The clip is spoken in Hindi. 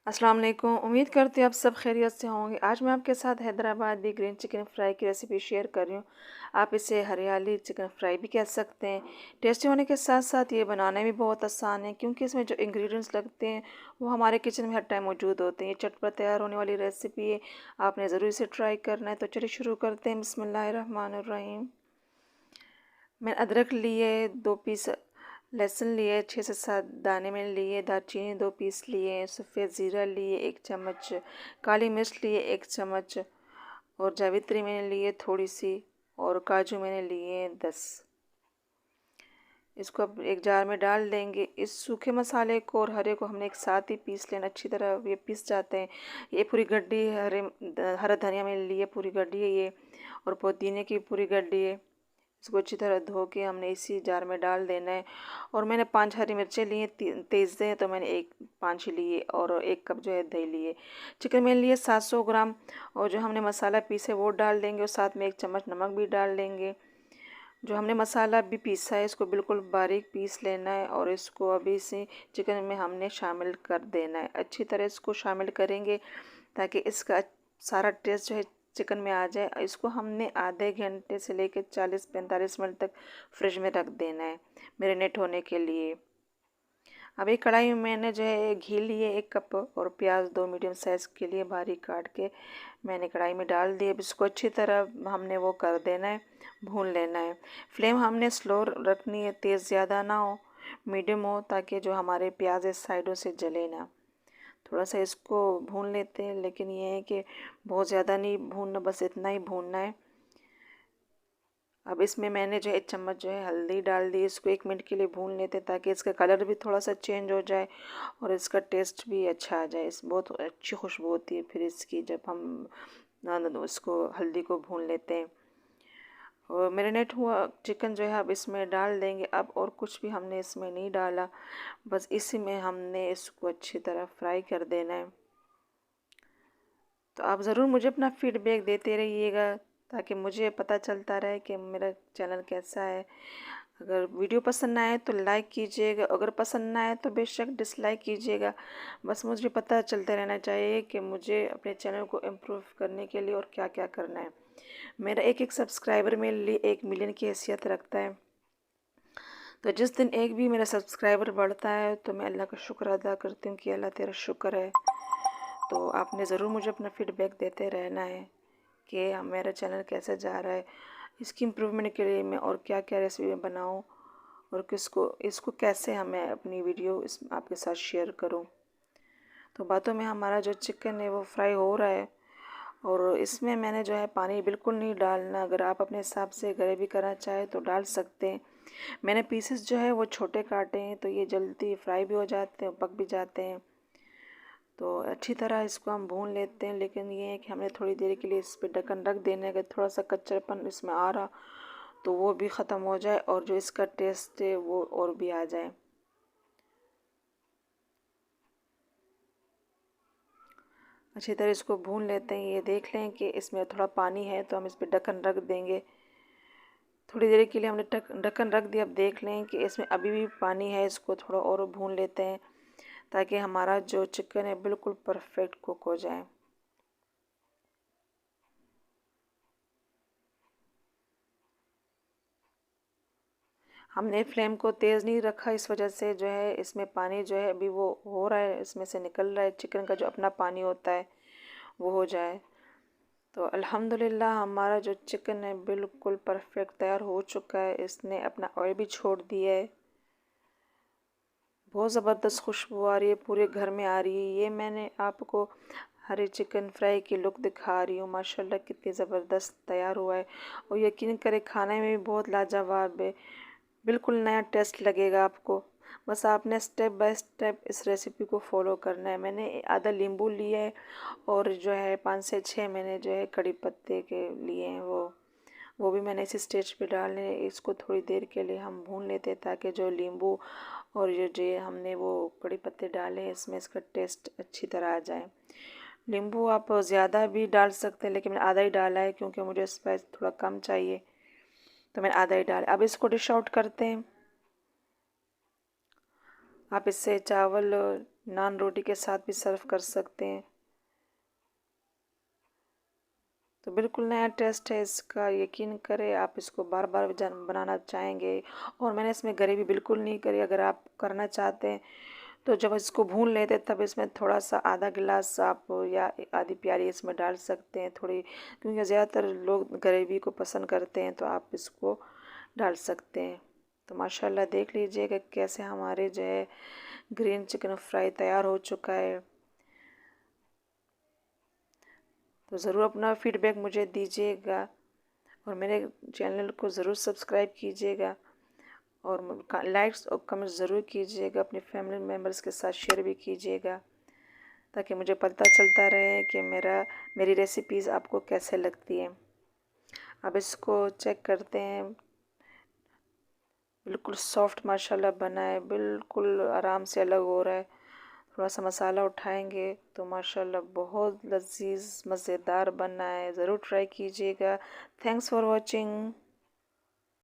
अस्सलाम वालेकुम। उम्मीद करती हूँ आप सब खैरियत से होंगे। आज मैं आपके साथ हैदराबादी ग्रीन चिकन फ्राई की रेसिपी शेयर कर रही हूँ। आप इसे हरियाली चिकन फ्राई भी कह सकते हैं। टेस्टी होने के साथ साथ ये बनाने भी बहुत आसान है, क्योंकि इसमें जो इंग्रेडिएंट्स लगते हैं वो हमारे किचन में हर टाइम मौजूद होते हैं। ये चटपट तैयार होने वाली रेसिपी है, आपने ज़रूर इसे ट्राई करना है। तो चलिए शुरू करते हैं। बिस्मिल्लाहिर्रहमानिर्रहीम। मैंने अदरक लिए 2 पीस, लहसुन लिए 6 से 7 दाने मैंने लिए, दालचीनी 2 पीस लिए, सफ़ेद ज़ीरा लिए 1 चम्मच, काली मिर्च लिए 1 चम्मच, और जावित्री मैंने लिए थोड़ी सी, और काजू मैंने लिए 10। इसको अब एक जार में डाल देंगे। इस सूखे मसाले को और हरे को हमने एक साथ ही पीस लेना, अच्छी तरह ये पीस जाते हैं। ये पूरी गड्डी हरा धनिया मैंने लिए, पूरी गड्डी है ये, और पुदीने की पूरी गड्डी है। इसको अच्छी तरह धो के हमने इसी जार में डाल देना है। और मैंने 5 हरी मिर्चें ली हैं, तेज़ हैं तो मैंने 5 लिए, और 1 कप जो है दही लिए। चिकन मैंने लिए 700 ग्राम, और जो हमने मसाला पीसे वो डाल देंगे, और साथ में 1 चम्मच नमक भी डाल देंगे। जो हमने मसाला भी पीसा है इसको बिल्कुल बारीक पीस लेना है, और इसको अभी से चिकन में हमने शामिल कर देना है। अच्छी तरह इसको शामिल करेंगे ताकि इसका सारा टेस्ट जो है चिकन में आ जाए। इसको हमने आधे घंटे से लेकर 40-45 मिनट तक फ्रिज में रख देना है मैरिनेट होने के लिए। अब एक कढ़ाई में मैंने जो है घी लिए 1 कप, और प्याज 2 मीडियम साइज़ के लिए बारीक काट के मैंने कढ़ाई में डाल दिए। अब इसको अच्छी तरह हमने वो कर देना है, भून लेना है। फ्लेम हमने स्लो रखनी है, तेज़ ज़्यादा ना हो, मीडियम हो, ताकि जो हमारे प्याज है साइडों से जले ना। थोड़ा सा इसको भून लेते हैं, लेकिन ये है कि बहुत ज़्यादा नहीं भूनना, बस इतना ही भूनना है। अब इसमें मैंने जो 1 चम्मच जो है हल्दी डाल दी। इसको 1 मिनट के लिए भून लेते हैं ताकि इसका कलर भी थोड़ा सा चेंज हो जाए और इसका टेस्ट भी अच्छा आ जाए। इस बहुत अच्छी खुशबू होती है फिर इसकी, जब हम इसको हल्दी को भून लेते हैं। और मैरिनेट हुआ चिकन जो है अब इसमें डाल देंगे। अब और कुछ भी हमने इसमें नहीं डाला, बस इसी में हमने इसको अच्छी तरह फ्राई कर देना है। तो आप ज़रूर मुझे अपना फीडबैक देते रहिएगा, ताकि मुझे पता चलता रहे कि मेरा चैनल कैसा है। अगर वीडियो पसंद ना आए तो लाइक कीजिएगा, अगर पसंद ना आए तो बेशक डिसलाइक कीजिएगा। बस मुझे पता चलते रहना चाहिए कि मुझे अपने चैनल को इम्प्रूव करने के लिए और क्या क्या करना है। मेरा एक एक सब्सक्राइबर मेरे लिए 1 मिलियन की हैसियत रखता है। तो जिस दिन एक भी मेरा सब्सक्राइबर बढ़ता है तो मैं अल्लाह का शुक्र अदा करती हूँ कि अल्लाह तेरा शुक्र है। तो आपने ज़रूर मुझे अपना फीडबैक देते रहना है कि मेरा चैनल कैसे जा रहा है। इसकी इम्प्रूवमेंट के लिए मैं और क्या क्या रेसिपी बनाऊँ, और किसको इसको कैसे हमें अपनी वीडियो इस आपके साथ शेयर करूँ। तो बातों में हमारा जो चिकन है वो फ्राई हो रहा है, और इसमें मैंने जो है पानी बिल्कुल नहीं डालना। अगर आप अपने हिसाब से ग्रेवी करना चाहें तो डाल सकते हैं। मैंने पीसेस जो है वो छोटे काटे हैं, तो ये जल्दी फ्राई भी हो जाते हैं, पक भी जाते हैं। तो अच्छी तरह इसको हम भून लेते हैं, लेकिन ये है कि हमें थोड़ी देर के लिए इस पर ढक्कन रख देने का। थोड़ा सा कच्चापन इसमें आ रहा तो वो भी ख़त्म हो जाए, और जो इसका टेस्ट है वो और भी आ जाए। अच्छी तरह इसको भून लेते हैं। ये देख लें कि इसमें थोड़ा पानी है, तो हम इस पर ढक्कन रख देंगे। थोड़ी देर के लिए हमने ढक्कन रख दिया। अब देख लें कि इसमें अभी भी पानी है, इसको थोड़ा और भून लेते हैं ताकि हमारा जो चिकन है बिल्कुल परफेक्ट कुक हो जाए। हमने फ्लेम को तेज़ नहीं रखा, इस वजह से जो है इसमें पानी जो है अभी वो हो रहा है, इसमें से निकल रहा है। चिकन का जो अपना पानी होता है वो हो जाए। तो अल्हम्दुलिल्लाह हमारा जो चिकन है बिल्कुल परफेक्ट तैयार हो चुका है। इसने अपना ऑयल भी छोड़ दिया है। बहुत ज़बरदस्त खुशबू आ रही है, पूरे घर में आ रही है। ये मैंने आपको हरे चिकन फ्राई की लुक दिखा रही हूँ। माशाल्लाह कितनी ज़बरदस्त तैयार हुआ है, और यकीन करें खाने में भी बहुत लाजवाब है। बिल्कुल नया टेस्ट लगेगा आपको। बस आपने स्टेप बाय स्टेप इस रेसिपी को फॉलो करना है। मैंने आधा नींबू लिया है, और जो है 5 से 6 मैंने जो है कड़ी पत्ते के लिए हैं, वो भी मैंने इसी स्टेज पे डालने हैं। इसको थोड़ी देर के लिए हम भून लेते हैं ताकि जो नींबू और जो हमने वो कड़ी पत्ते डाले हैं इसमें इसका टेस्ट अच्छी तरह आ जाए। नींबू आप ज़्यादा भी डाल सकते हैं, लेकिन मैंने आधा ही डाला है क्योंकि मुझे स्पाइस थोड़ा कम चाहिए, तो मैंने आधा ही डाला। अब इसको डिश आउट करते हैं। आप इससे चावल नान रोटी के साथ भी सर्व कर सकते हैं। तो बिल्कुल नया टेस्ट है इसका, यकीन करें आप इसको बार बार बनाना चाहेंगे। और मैंने इसमें ग्रेवी बिल्कुल नहीं करी। अगर आप करना चाहते हैं तो जब इसको भून लेते तब इसमें थोड़ा सा आधा गिलास आप या आधी प्याली इसमें डाल सकते हैं थोड़ी, क्योंकि ज़्यादातर लोग ग्रेवी को पसंद करते हैं, तो आप इसको डाल सकते हैं। तो माशाल्लाह देख लीजिएगा कैसे हमारे जो है ग्रीन चिकन फ्राई तैयार हो चुका है। तो ज़रूर अपना फीडबैक मुझे दीजिएगा और मेरे चैनल को ज़रूर सब्सक्राइब कीजिएगा और लाइक्स और कमेंट ज़रूर कीजिएगा। अपने फैमिली मेम्बर्स के साथ शेयर भी कीजिएगा ताकि मुझे पता चलता रहे कि मेरी रेसिपीज़ आपको कैसे लगती है। अब इसको चेक करते हैं। बिल्कुल सॉफ्ट माशाल्लाह बना है, बिल्कुल आराम से अलग हो रहा है। थोड़ा सा मसाला उठाएंगे तो माशाल्लाह बहुत लजीज मज़ेदार बना है। ज़रूर ट्राई कीजिएगा। Thanks for watching.